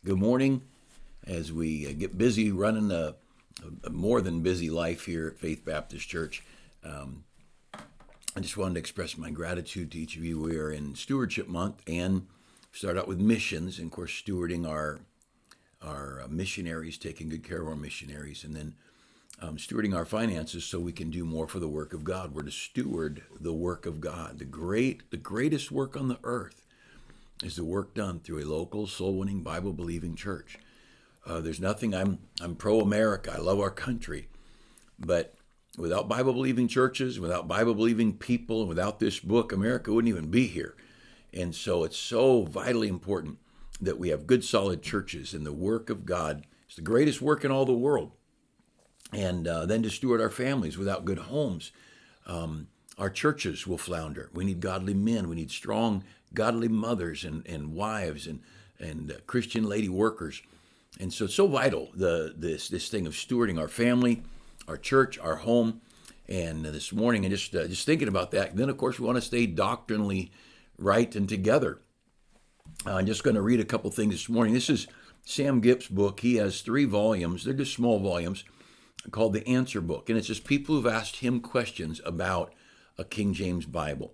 Good morning. As we get busy running a more than busy life here at Faith Baptist Church, um, I just wanted to express my gratitude to each of you. We are in Stewardship Month and start out with missions, and of course, stewarding our missionaries, taking good care of our missionaries, and then stewarding our finances so we can do more for the work of God. We're to steward the work of God. The greatest work on the earth is the work done through a local soul-winning Bible-believing church. There's nothing. I'm pro-America. I love our country, but without Bible-believing churches, without Bible-believing people, and without this book, America wouldn't even be here. And so it's so vitally important that we have good, solid churches, and the work of God is the greatest work in all the world. And then to steward our families. Without good homes, our churches will flounder. We need godly men. We need strong, godly mothers and wives and Christian lady workers. And so it's so vital, this thing of stewarding our family, our church, our home. And this morning, and just thinking about that. And then, of course, we want to stay doctrinally right and together. I'm just going to read a couple things this morning. This is Sam Gipp's book. He has 3 volumes. They're just small volumes called The Answer Book. And it's just people who've asked him questions about a King James Bible.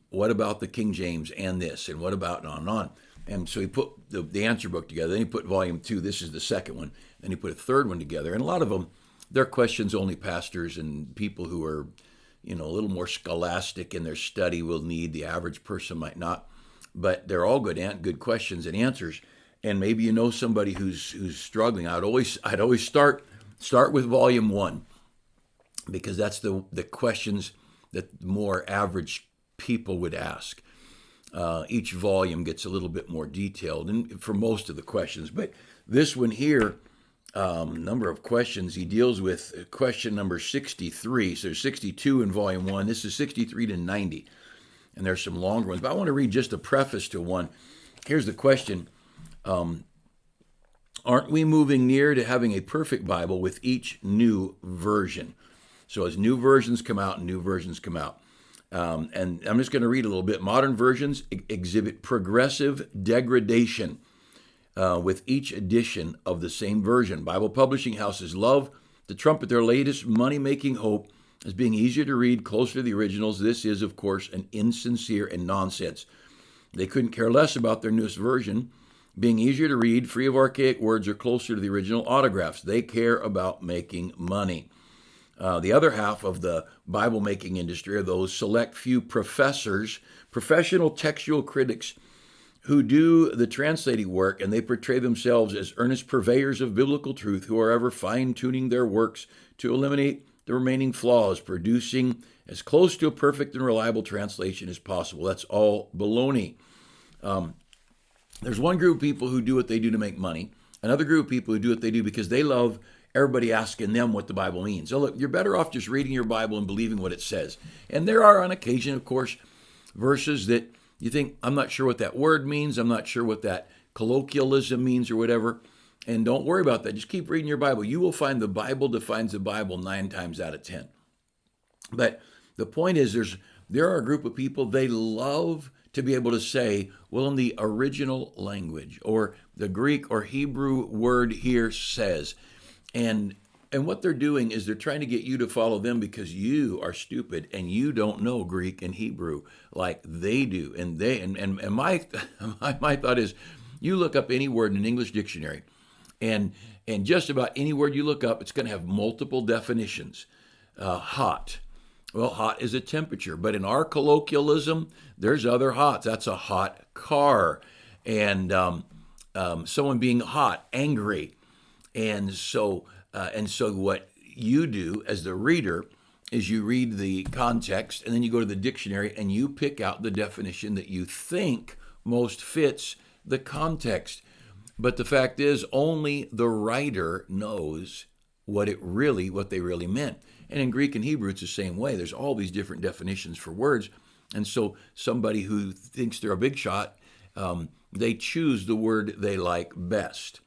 What about the King James and this? And what about and on and on? And so he put the Answer Book together. Then he put volume 2. This is the second one. Then he put a third one together. And a lot of them, they're questions only pastors and people who are, a little more scholastic in their study will need. The average person might not. But they're all good questions and answers. And maybe you know somebody who's struggling. I'd always start with volume 1, because that's the questions that more average people would ask. Each volume gets a little bit more detailed and for most of the questions. But this one here, number of questions, he deals with question number 63. So there's 62 in volume 1. This is 63 to 90. And there's some longer ones. But I want to read just a preface to one. Here's the question. Aren't we moving near to having a perfect Bible with each new version? So as new versions come out, new versions come out. And I'm just going to read a little bit. Modern versions exhibit progressive degradation with each edition of the same version. Bible publishing houses love to trumpet their latest money-making hope as being easier to read, closer to the originals. This is, of course, an insincere and nonsense. They couldn't care less about their newest version being easier to read, free of archaic words, or closer to the original autographs. They care about making money. The other half of the Bible-making industry are those select few professors, professional textual critics, who do the translating work, and they portray themselves as earnest purveyors of biblical truth, who are ever fine-tuning their works to eliminate the remaining flaws, producing as close to a perfect and reliable translation as possible. That's all baloney. There's one group of people who do what they do to make money, another group of people who do what they do because they love everybody asking them what the Bible means. So look, you're better off just reading your Bible and believing what it says. And there are on occasion, of course, verses that you think, I'm not sure what that word means, I'm not sure what that colloquialism means or whatever. And don't worry about that. Just keep reading your Bible. You will find the Bible defines the Bible 9 times out of 10. But the point is, there are a group of people, they love to be able to say, well, in the original language, or the Greek or Hebrew word here says. And what they're doing is they're trying to get you to follow them because you are stupid and you don't know Greek and Hebrew like they do. And my my thought is, you look up any word in an English dictionary, and just about any word you look up, it's going to have multiple definitions. Hot. Well, hot is a temperature, but in our colloquialism, there's other hots. That's a hot car, and someone being hot, angry, and so what you do as the reader is you read the context, and then you go to the dictionary and you pick out the definition that you think most fits the context. But the fact is, only the writer knows what they really meant. And in Greek and Hebrew, it's the same way. There's all these different definitions for words. And so somebody who thinks they're a big shot, they choose the word they like best.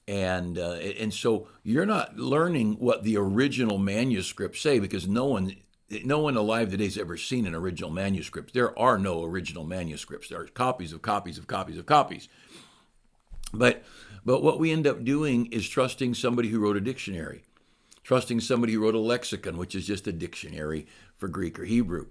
And so you're not learning what the original manuscripts say, because no one alive today has ever seen an original manuscript. There are no original manuscripts. There are copies of copies of copies of copies. But what we end up doing is trusting somebody who wrote a dictionary, trusting somebody who wrote a lexicon, which is just a dictionary for Greek or Hebrew.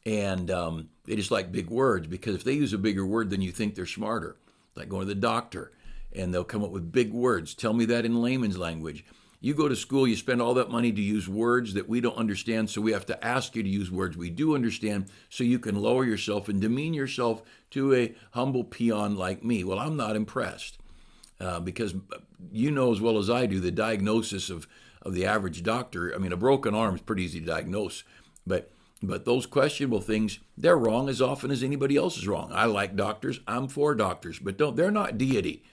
And they just like big words, because if they use a bigger word, then you think they're smarter. Like going to the doctor, and they'll come up with big words. Tell me that in layman's language. You go to school, you spend all that money to use words that we don't understand, so we have to ask you to use words we do understand so you can lower yourself and demean yourself to a humble peon like me. Well, I'm not impressed, because you know as well as I do the diagnosis of the average doctor. I mean, a broken arm is pretty easy to diagnose, but those questionable things, they're wrong as often as anybody else is wrong. I like doctors. I'm for doctors, but they're not deity.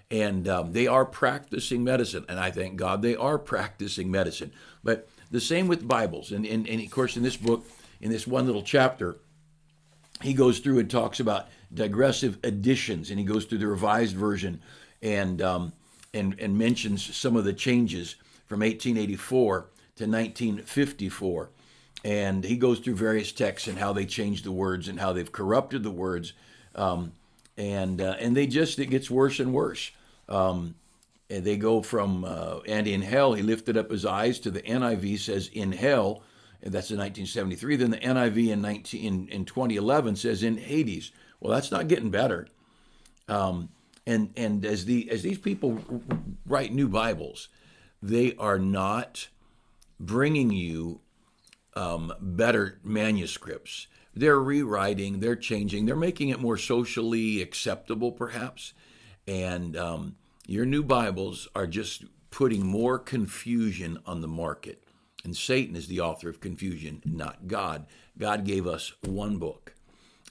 And they are practicing medicine. And I thank God they are practicing medicine. But the same with Bibles. And of course, in this book, in this one little chapter, he goes through and talks about digressive additions. And he goes through the Revised Version and mentions some of the changes from 1884 to 1954. And he goes through various texts and how they changed the words and how they've corrupted the words. And it gets worse and worse. And they go from, and in hell, he lifted up his eyes, to the NIV says in hell, and that's in 1973. Then the NIV in 2011 says in Hades. Well, that's not getting better. And as these people write new Bibles, they are not bringing you better manuscripts. They're rewriting, they're changing, they're making it more socially acceptable, perhaps. And your new Bibles are just putting more confusion on the market. And Satan is the author of confusion, not God. God gave us one book,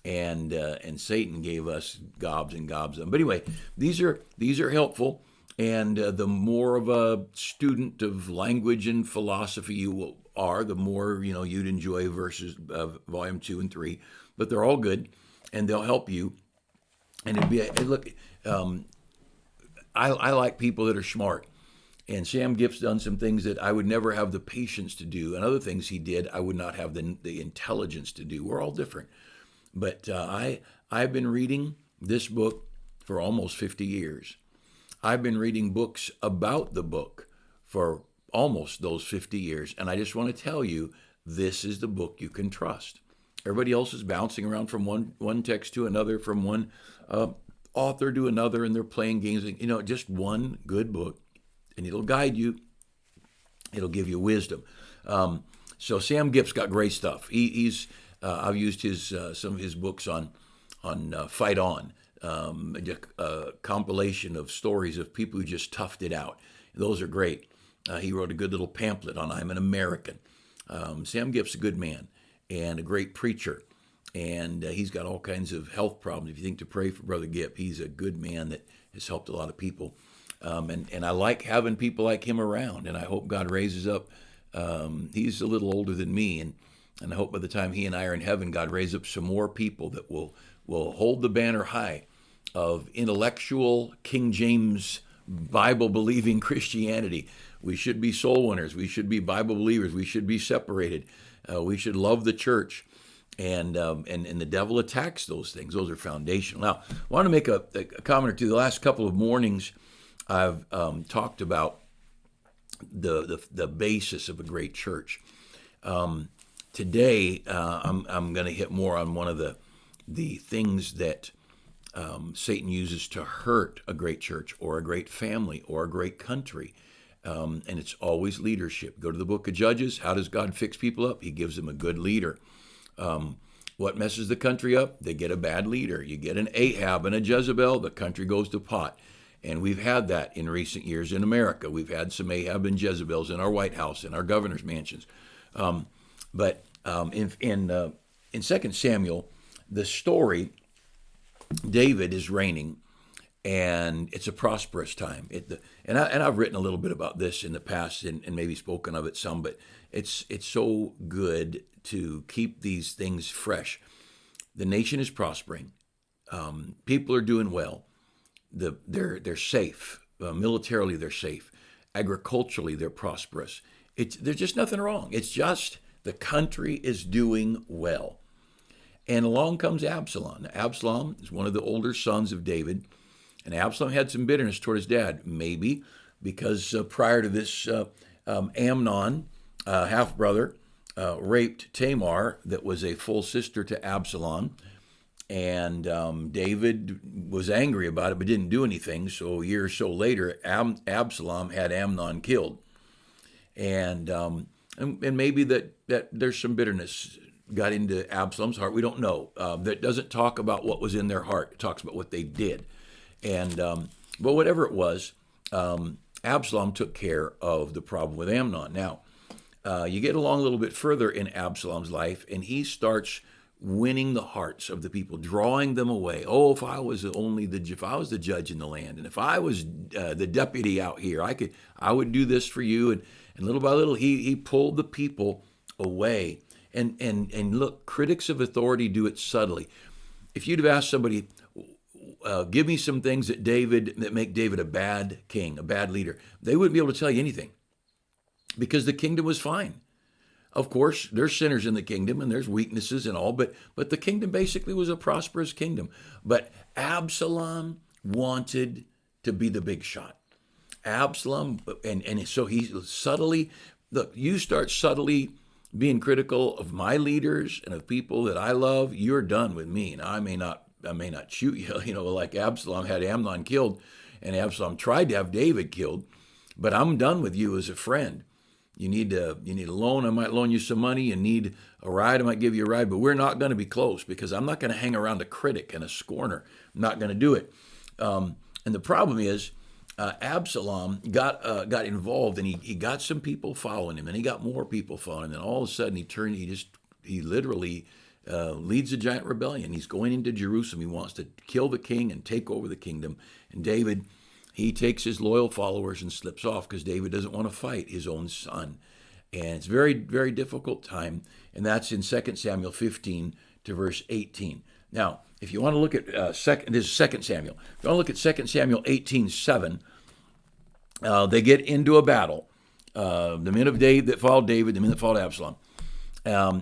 and Satan gave us gobs and gobs of them. But anyway, these are helpful. And the more of a student of language and philosophy you are, the more you'd enjoy verses volume 2 and 3. But they're all good, and they'll help you. And I like people that are smart. And Sam Giff's done some things that I would never have the patience to do, and other things he did I would not have the intelligence to do. We're all different. But I've been reading this book for almost 50 years. I've been reading books about the book for almost those 50 years. And I just want to tell you, this is the book you can trust. Everybody else is bouncing around from one text to another, from one author to another, and they're playing games. Just one good book, and it'll guide you. It'll give you wisdom. So Sam Giff's got great stuff. He's I've used some of his books on Fight On. A compilation of stories of people who just toughed it out. Those are great. He wrote a good little pamphlet on I'm an American. Sam Giff's a good man and a great preacher. And he's got all kinds of health problems. If you think to pray for Brother Gipp, he's a good man that has helped a lot of people. And I like having people like him around, and I hope God raises up. He's a little older than me, and I hope by the time he and I are in heaven, God raises up some more people that will hold the banner high of intellectual King James Bible-believing Christianity. We should be soul winners. We should be Bible believers. We should be separated. We should love the church. And the devil attacks those things. Those are foundational. Now, I want to make a comment or two. The last couple of mornings, I've talked about the basis of a great church. Today, I'm going to hit more on one of the things that Satan uses to hurt a great church or a great family or a great country. And it's always leadership. Go to the book of Judges. How does God fix people up? He gives them a good leader. What messes the country up? They get a bad leader. You get an Ahab and a Jezebel, the country goes to pot. And we've had that in recent years in America. We've had some Ahab and Jezebels in our White House, in our governor's mansions. But in 2 Samuel, the story, David is reigning, and it's a prosperous time. And I've written a little bit about this in the past and maybe spoken of it some, but it's so good to keep these things fresh. The nation is prospering. People are doing well. They're safe. Militarily, they're safe. Agriculturally, they're prosperous. There's just nothing wrong. It's just the country is doing well. And along comes Absalom. Absalom is one of the older sons of David. And Absalom had some bitterness toward his dad, maybe because prior to this, Amnon, half-brother, raped Tamar, that was a full sister to Absalom. And David was angry about it, but didn't do anything. So a year or so later, Absalom had Amnon killed. And maybe that there's some bitterness got into Absalom's heart. We don't know. That doesn't talk about what was in their heart. It talks about what they did. And but whatever it was, Absalom took care of the problem with Amnon. Now, you get along a little bit further in Absalom's life, and he starts winning the hearts of the people, drawing them away. Oh, if I was the judge in the land, and if I was the deputy out here, I would do this for you. And little by little, he pulled the people away. And look, critics of authority do it subtly. If you'd have asked somebody, give me some things that make David a bad king, a bad leader, they wouldn't be able to tell you anything, because the kingdom was fine. Of course, there's sinners in the kingdom and there's weaknesses and all, but the kingdom basically was a prosperous kingdom. But Absalom wanted to be the big shot. Absalom, and so he subtly, look, you start subtly being critical of my leaders and of people that I love, you're done with me. Now, I may not shoot you, like Absalom had Amnon killed, and Absalom tried to have David killed, but I'm done with you as a friend. You need a loan, I might loan you some money. You need a ride, I might give you a ride, but we're not going to be close, because I'm not going to hang around a critic and a scorner. I'm not going to do it. And the problem is, Absalom got involved, and he got some people following him, and he got more people following him. And all of a sudden, he literally leads a giant rebellion. He's going into Jerusalem. He wants to kill the king and take over the kingdom. And David, he takes his loyal followers and slips off, because David doesn't want to fight his own son. And it's a very, very difficult time. And that's in 2 Samuel 15 to verse 18. Now, if you want to look at this is 2 Samuel. If you want to look at 2 Samuel 18:7, they get into a battle. The men of David that followed David, the men that followed Absalom.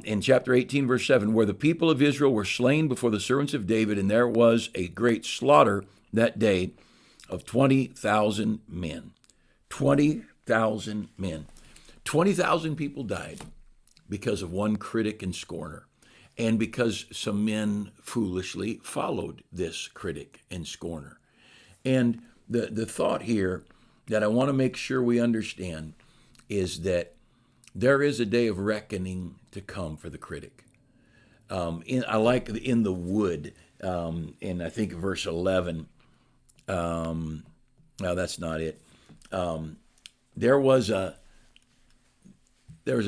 In chapter 18, verse 7, where the people of Israel were slain before the servants of David, and there was a great slaughter that day of 20,000 men. 20,000 men. 20,000 people died because of one critic and scorner, and because some men foolishly followed this critic and scorner. And the thought here that I want to make sure we understand is that there is a day of reckoning to come for the critic. I like in the wood, in I think verse 11. No, that's not it. There was a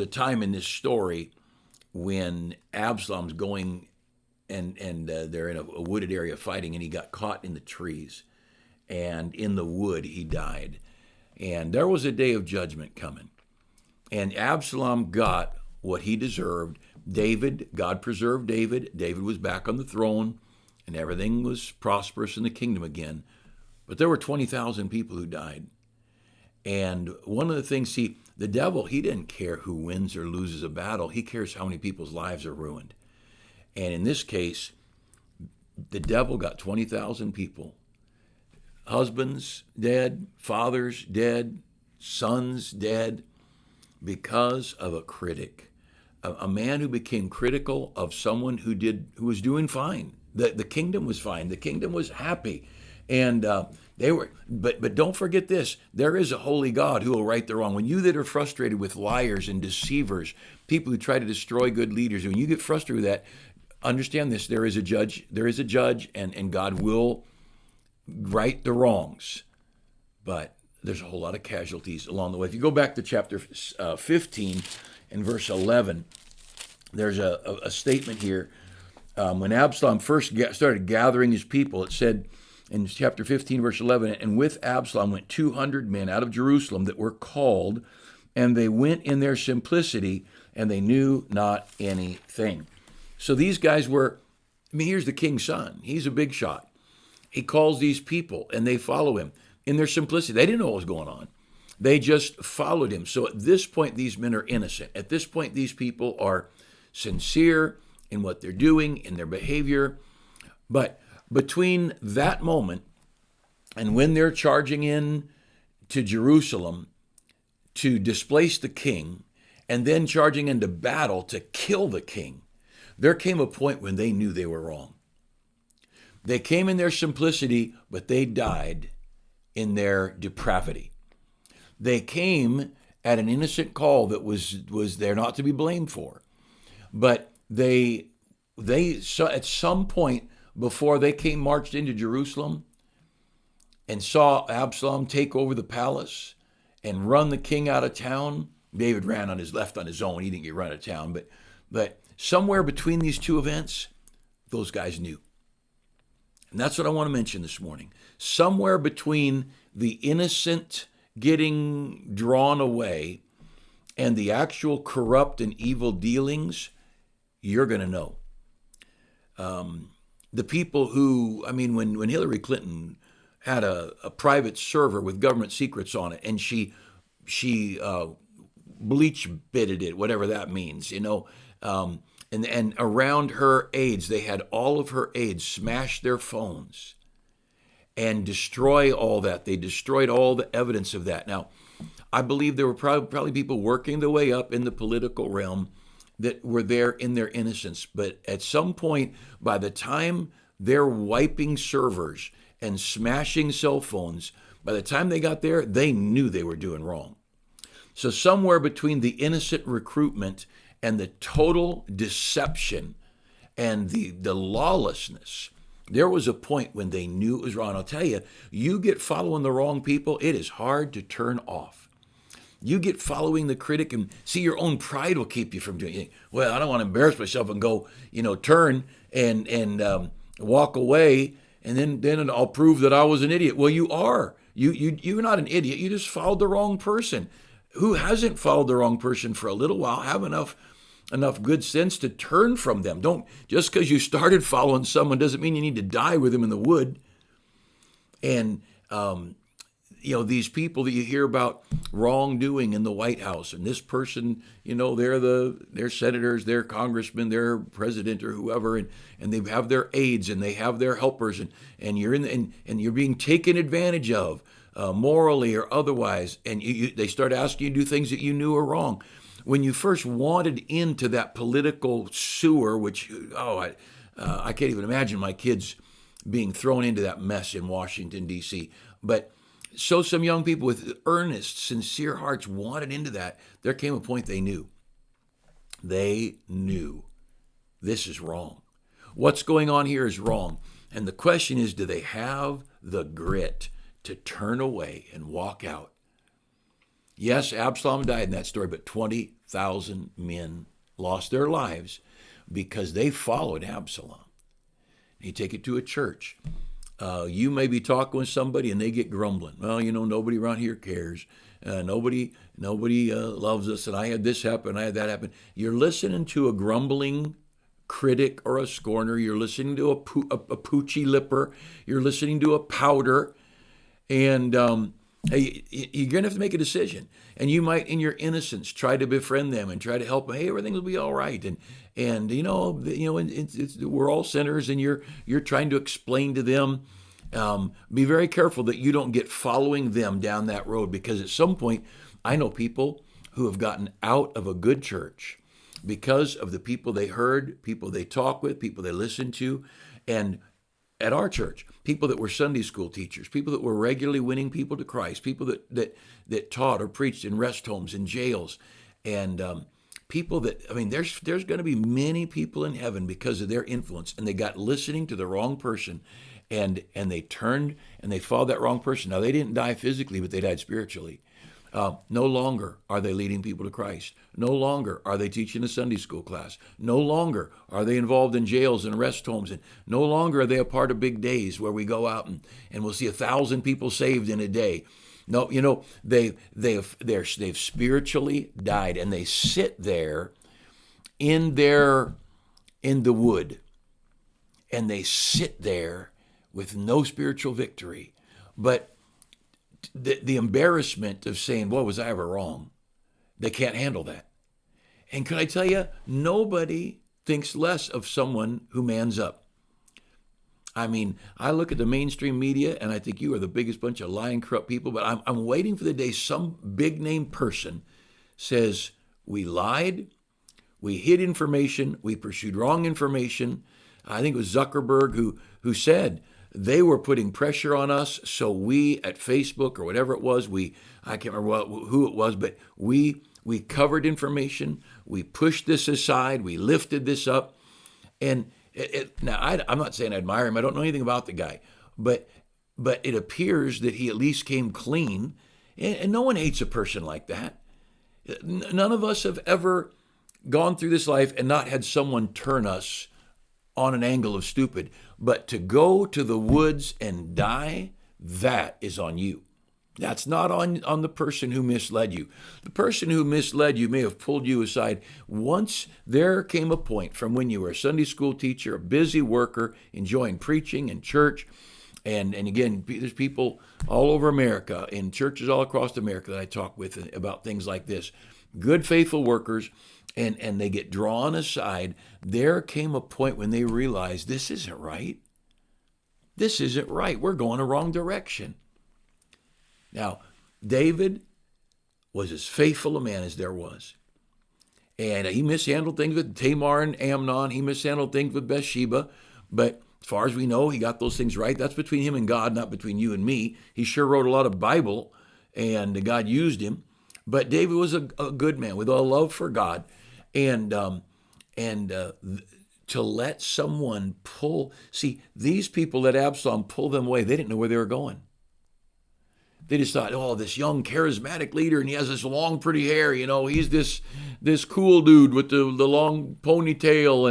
time in this story when Absalom's going and they're in a wooded area fighting, and he got caught in the trees, and in the wood he died. And there was a day of judgment coming. And Absalom got what he deserved. God preserved David. David was back on the throne, and everything was prosperous in the kingdom again. But there were 20,000 people who died. And one of the things, the devil, he didn't care who wins or loses a battle. He cares how many people's lives are ruined. And in this case, the devil got 20,000 people. Husbands dead, fathers dead, sons dead, because of a critic, a man who became critical of someone who was doing fine. The kingdom was fine. The kingdom was happy, and they were. But don't forget this: there is a holy God who will right the wrong. When you that are frustrated with liars and deceivers, people who try to destroy good leaders, when you get frustrated with that, understand this: there is a judge. There is a judge, and God will right the wrongs. But there's a whole lot of casualties along the way. If you go back to chapter 15 and verse 11, there's a statement here. When Absalom first started gathering his people, it said in chapter 15, verse 11, and with Absalom went 200 men out of Jerusalem that were called, and they went in their simplicity, and they knew not anything. So these guys here's the king's son. He's a big shot. He calls these people, and they follow him in their simplicity. They didn't know what was going on. They just followed him. So at this point, these men are innocent. At this point, these people are sincere in what they're doing, in their behavior. But between that moment And when they're charging in to Jerusalem to displace the king and then charging into battle to kill the king, there came a point when they knew they were wrong. They came in their simplicity, but they died in their depravity. They came at an innocent call that was there not to be blamed for. But they saw at some point before they came marched into Jerusalem and saw Absalom take over the palace and run the king out of town. David ran on his left on his own. He didn't get run out of town. But somewhere between these two events, those guys knew. And that's what I want to mention this morning. Somewhere between the innocent getting drawn away and the actual corrupt and evil dealings, you're going to know. The people who, I mean, when Hillary Clinton had a private server with government secrets on it, and she bleach bitted it, whatever that means, and around her aides, they had all of her aides smash their phones and destroy all that. They destroyed all the evidence of that. Now, I believe there were probably people working their way up in the political realm that were there in their innocence. But at some point, by the time they're wiping servers and smashing cell phones, by the time they got there, they knew they were doing wrong. So somewhere between the innocent recruitment and the total deception and the lawlessness, there was a point when they knew it was wrong. I'll tell you, you get following the wrong people, it is hard to turn off. You get following the critic, and see, your own pride will keep you from doing it. Well, I don't want to embarrass myself and go, turn and walk away, and then I'll prove that I was an idiot. Well, you are. You're not an idiot. You just followed the wrong person. Who hasn't followed the wrong person for a little while? Have enough good sense to turn from them. Don't, just because you started following someone doesn't mean you need to die with them in the wood. And these people that you hear about wrongdoing in the White House, and this person, they're senators, they're congressmen, they're president or whoever, and they have their aides and they have their helpers, and you're and you're being taken advantage of, morally or otherwise, and they start asking you to do things that you knew were wrong. When you first wanted into that political sewer, which I can't even imagine my kids being thrown into that mess in Washington, D.C. But so some young people with earnest, sincere hearts wanted into that. There came a point they knew. They knew this is wrong. What's going on here is wrong. And the question is, do they have the grit to turn away and walk out? Yes, Absalom died in that story, but 20,000 men lost their lives because they followed Absalom. You take it to a church. You may be talking with somebody and they get grumbling. Well, nobody around here cares. Nobody loves us, and I had this happen, I had that happen. You're listening to a grumbling critic or a scorner. You're listening to a poochy lipper. You're listening to a pouter. And you're going to have to make a decision. And you might, in your innocence, try to befriend them and try to help them. Hey, everything will be all right. And we're all sinners, and you're trying to explain to them. Be very careful that you don't get following them down that road, because at some point, I know people who have gotten out of a good church because of the people they heard, people they talk with, people they listen to, and at our church, people that were Sunday school teachers, people that were regularly winning people to Christ, people that taught or preached in rest homes and jails, and people that, there's going to be many people in heaven because of their influence, and they got listening to the wrong person, and they turned and they followed that wrong person. Now, they didn't die physically, but they died spiritually. No longer are they leading people to Christ. No longer are they teaching a Sunday school class. No longer are they involved in jails and rest homes. And no longer are they a part of big days where we go out and we'll see 1,000 people saved in a day. No, they've spiritually died, and they sit there in the wood, and they sit there with no spiritual victory. But the embarrassment of saying, "What was I ever wrong?" They can't handle that. And can I tell you, nobody thinks less of someone who mans up. I mean, I look at the mainstream media and I think you are the biggest bunch of lying, corrupt people, but I'm waiting for the day some big name person says, we lied, we hid information, we pursued wrong information. I think it was Zuckerberg who said they were putting pressure on us, so we at Facebook or whatever it was, I can't remember who it was, but we covered information, we pushed this aside, we lifted this up, and now I'm not saying I admire him. I don't know anything about the guy, but it appears that he at least came clean, and no one hates a person like that. None of us have ever gone through this life and not had someone turn us on an angle of stupid. But to go to the woods and die, that is on you. That's not on the person who misled you. The person who misled you may have pulled you aside. Once there came a point from when you were a Sunday school teacher, a busy worker, enjoying preaching and church, and again, there's people all over America, in churches all across America that I talk with about things like this. Good, faithful workers, and they get drawn aside. There came a point when they realized this isn't right. This isn't right. We're going the wrong direction. Now, David was as faithful a man as there was. And he mishandled things with Tamar and Amnon. He mishandled things with Bathsheba. But as far as we know, he got those things right. That's between him and God, not between you and me. He sure wrote a lot of Bible, and God used him. But David was a good man with a love for God. And to let someone these people let Absalom pull them away, they didn't know where they were going. They just thought, oh, this young charismatic leader, and he has this long, pretty hair. He's this cool dude with the long ponytail,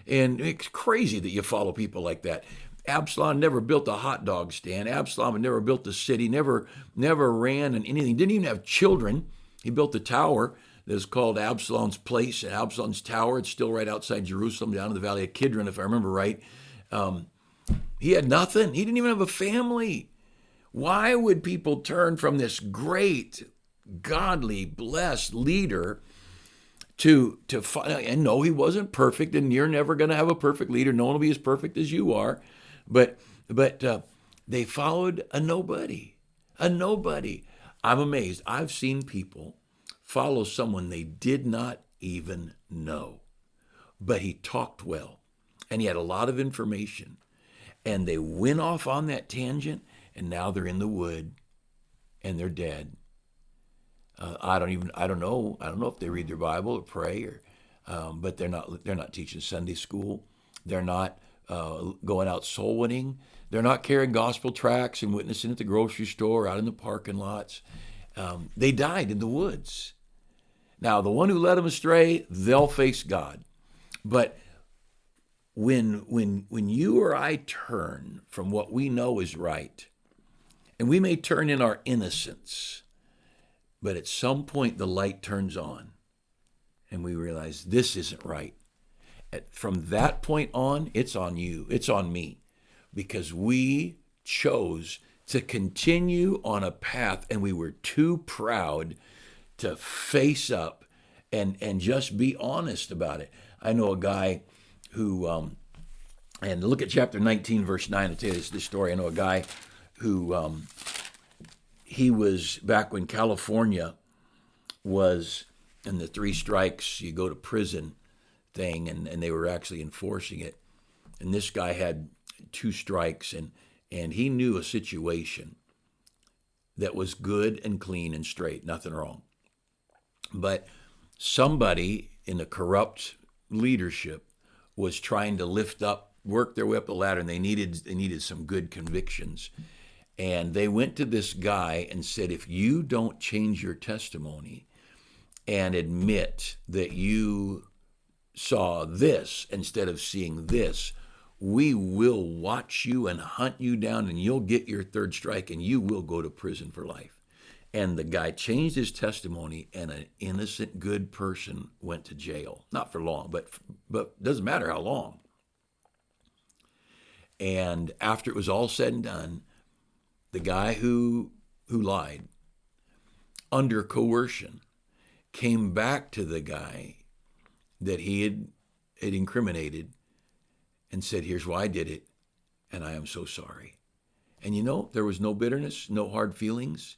and it's crazy that you follow people like that. Absalom never built a hot dog stand. Absalom never built a city. Never ran in anything. Didn't even have children. He built a tower that's called Absalom's Place, Absalom's Tower. It's still right outside Jerusalem, down in the valley of Kidron, if I remember right. He had nothing. He didn't even have a family. Why would people turn from this great, godly, blessed leader and no, he wasn't perfect, and you're never going to have a perfect leader. No one will be as perfect as you are. But they followed a nobody. I'm amazed. I've seen people follow someone they did not even know. But he talked well, and he had a lot of information. And they went off on that tangent, and now they're in the wood, and they're dead. I don't know if they read their Bible or pray, but they're not teaching Sunday school. They're not going out soul winning. They're not carrying gospel tracts and witnessing at the grocery store, out in the parking lots. They died in the woods. Now, the one who led them astray, they'll face God. But when you or I turn from what we know is right, and we may turn in our innocence, but at some point the light turns on and we realize this isn't right. From that point on, it's on you, it's on me, because we chose to continue on a path and we were too proud to face up and just be honest about it. I know a guy who, and look at chapter 19, verse 9, I'll tell you this story. I know a guy who, he was back when California was in the 3 strikes, you go to prison thing, and they were actually enforcing it. And this guy had 2 strikes, and he knew a situation that was good and clean and straight, nothing wrong. But somebody in the corrupt leadership was trying to work their way up the ladder, and they needed some good convictions. And they went to this guy and said, if you don't change your testimony and admit that you saw this instead of seeing this, we will watch you and hunt you down, and you'll get your 3rd strike, and you will go to prison for life. And the guy changed his testimony, and an innocent, good person went to jail. Not for long, but doesn't matter how long. And after it was all said and done, the guy who lied, under coercion, came back to the guy that he had incriminated and said, here's why I did it. and I am so sorry. And there was no bitterness, no hard feelings.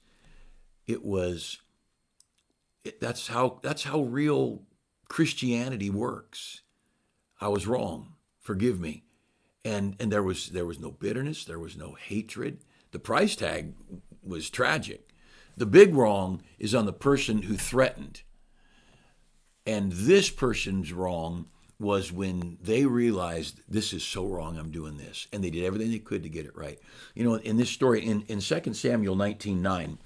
That's how real Christianity works. I was wrong. Forgive me. And there was no bitterness, there was no hatred. The price tag was tragic. The big wrong is on the person who threatened. And this person's wrong was when they realized, this is so wrong, I'm doing this. And they did everything they could to get it right. In this story, in 2 Samuel 19:9,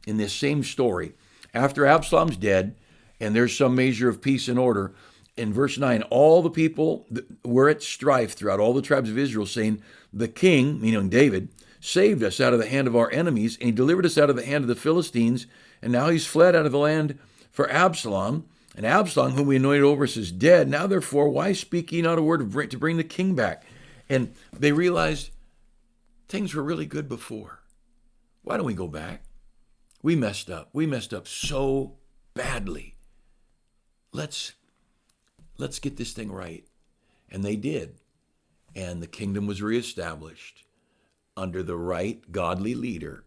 in this same story, after Absalom's dead, and there's some measure of peace and order, in verse 9, all the people were at strife throughout all the tribes of Israel, saying, the king, meaning David, saved us out of the hand of our enemies, and he delivered us out of the hand of the Philistines, and now he's fled out of the land for Absalom. And Absalom, whom we anointed over us, is dead. Now, therefore, why speak ye not a word to bring the king back? And they realized things were really good before. Why don't we go back? We messed up. We messed up so badly. Let's get this thing right. And they did. And the kingdom was reestablished under the right godly leader,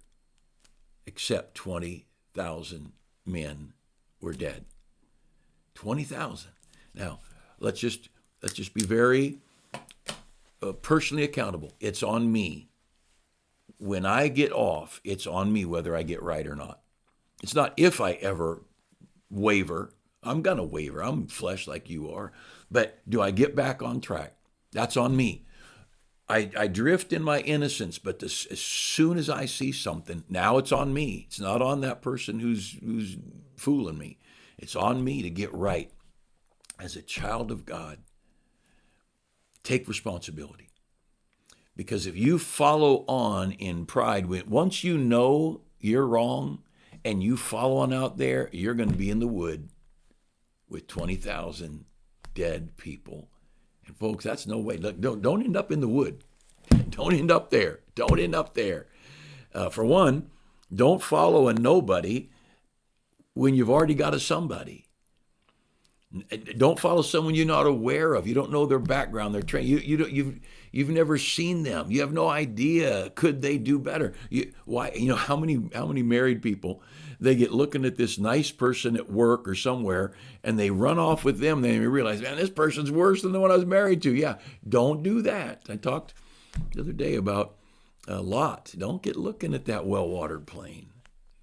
except 20,000 men were dead. 20,000. Now, let's just be very personally accountable. It's on me. When I get off, it's on me whether I get right or not. It's not if I ever waver. I'm going to waver. I'm flesh like you are. But do I get back on track? That's on me. I drift in my innocence, but as soon as I see something, now it's on me. It's not on that person who's fooling me. It's on me to get right. As a child of God, take responsibility. Because if you follow on in pride, once you know you're wrong and you follow on out there, you're going to be in the wood with 20,000 dead people. And folks, that's no way. Look, don't end up in the wood. Don't end up there. Don't end up there. For one, don't follow a nobody when you've already got a somebody. Don't follow someone you're not aware of. You don't know their background, their training. You've never seen them. You have no idea. Could they do better? How many married people, they get looking at this nice person at work or somewhere, and they run off with them. They realize, man, this person's worse than the one I was married to. Yeah, don't do that. I talked the other day about Lot. Don't get looking at that well-watered plain.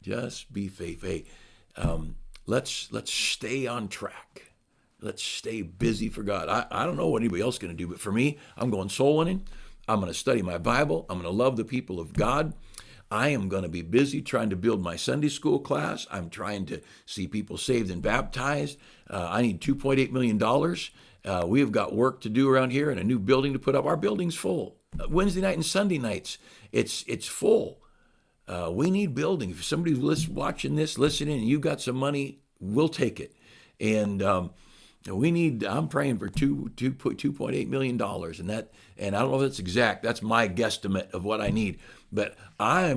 Just be faithful. Hey, let's stay on track. Let's stay busy for God. I don't know what anybody else is going to do, but for me, I'm going soul winning. I'm going to study my Bible. I'm going to love the people of God. I am going to be busy trying to build my Sunday school class. I'm trying to see people saved and baptized. I need $2.8 million. We have got work to do around here and a new building to put up. Our building's full. Wednesday night and Sunday nights, it's full. We need building. If somebody's watching this, listening, and you've got some money, we'll take it. And I'm praying for $2.8 million. And I don't know if that's exact. That's my guesstimate of what I need. But I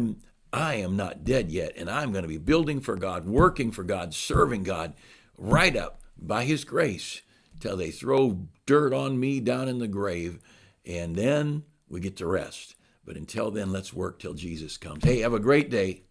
am not dead yet. And I'm going to be building for God, working for God, serving God right up by His grace till they throw dirt on me down in the grave. And then we get to rest. But until then, let's work till Jesus comes. Hey, have a great day.